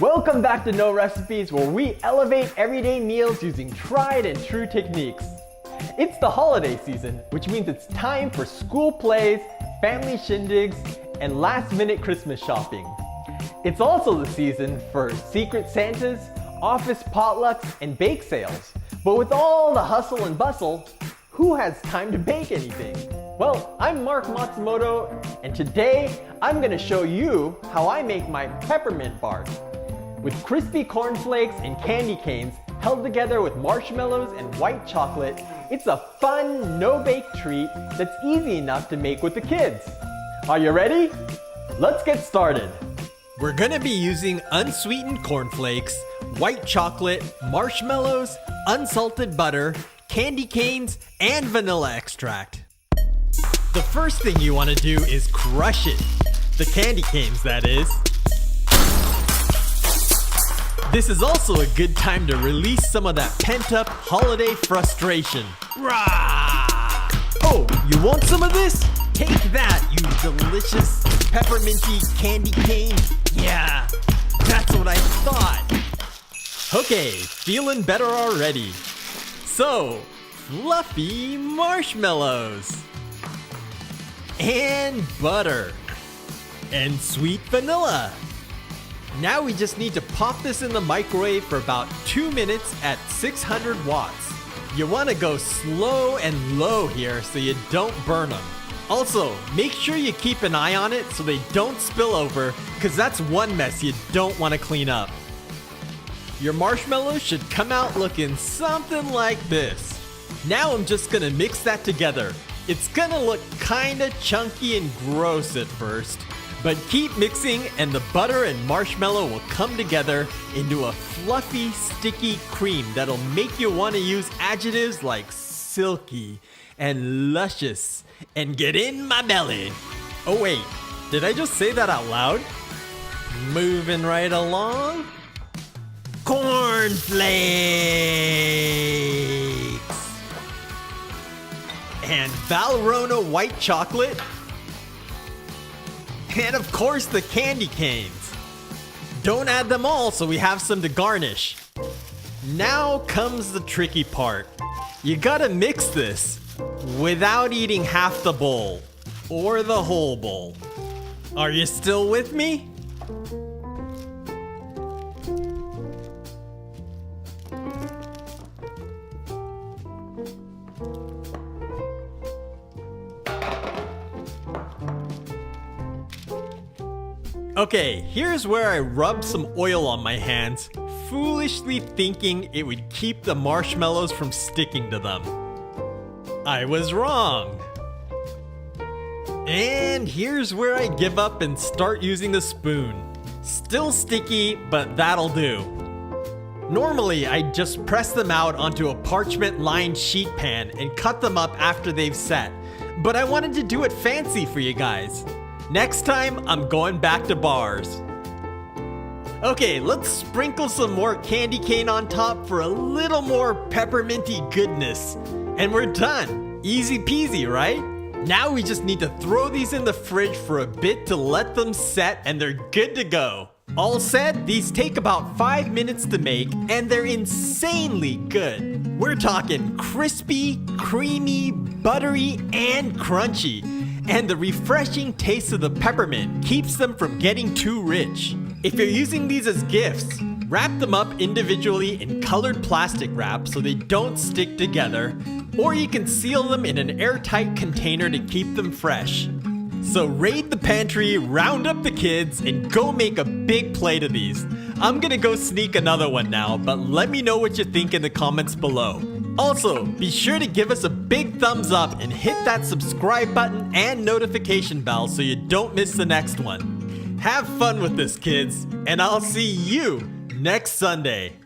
Welcome back to No Recipes, where we elevate everyday meals using tried and true techniques. It's the holiday season, which means it's time for school plays, family shindigs, and last-minute Christmas shopping. It's also the season for Secret Santas, office potlucks, and bake sales. But with all the hustle and bustle, who has time to bake anything? Well, I'm Mark Matsumoto, and today I'm going to show you how I make my peppermint bark. With crispy cornflakes and candy canes held together with marshmallows and white chocolate, it's a fun, no-bake treat that's easy enough to make with the kids. Are you ready? Let's get started. We're gonna be using unsweetened cornflakes, white chocolate, marshmallows, unsalted butter, candy canes, and vanilla extract. The first thing you want to do is crush it. The candy canes, that is. This is also a good time to release some of that pent-up holiday frustration. Rah! Oh, you want some of this? Take that, you delicious pepperminty candy cane. Yeah, that's what I thought. Okay, feeling better already. So, fluffy marshmallows. And butter. And sweet vanilla. Now we just need to pop this in the microwave for about 2 minutes at 600 watts. You want to go slow and low here so you don't burn them. Also, make sure you keep an eye on it so they don't spill over, because that's one mess you don't want to clean up. Your marshmallows should come out looking something like this. Now I'm just going to mix that together. It's going to look kind of chunky and gross at first. But keep mixing and the butter and marshmallow will come together into a fluffy, sticky cream that'll make you want to use adjectives like silky and luscious and get in my belly. Oh wait, did I just say that out loud? Moving right along. Cornflakes! And Valrhona white chocolate. And of course the candy canes. Don't add them all so we have some to garnish. Now comes the tricky part. You gotta mix this without eating half the bowl or the whole bowl. Are you still with me? Okay, here's where I rubbed some oil on my hands, foolishly thinking it would keep the marshmallows from sticking to them. I was wrong. And here's where I give up and start using the spoon. Still sticky, but that'll do. Normally, I just press them out onto a parchment-lined sheet pan and cut them up after they've set, but I wanted to do it fancy for you guys. Next time, I'm going back to bars. Okay, let's sprinkle some more candy cane on top for a little more pepperminty goodness. And we're done. Easy peasy, right? Now we just need to throw these in the fridge for a bit to let them set, and they're good to go. All said, these take about 5 minutes to make, and they're insanely good. We're talking crispy, creamy, buttery, and crunchy. And the refreshing taste of the peppermint keeps them from getting too rich. If you're using these as gifts, wrap them up individually in colored plastic wrap so they don't stick together, or you can seal them in an airtight container to keep them fresh. So raid the pantry, round up the kids, and go make a big plate of these. I'm gonna go sneak another one now, but let me know what you think in the comments below. Also, be sure to give us a big thumbs up and hit that subscribe button and notification bell so you don't miss the next one. Have fun with this, kids, and I'll see you next Sunday.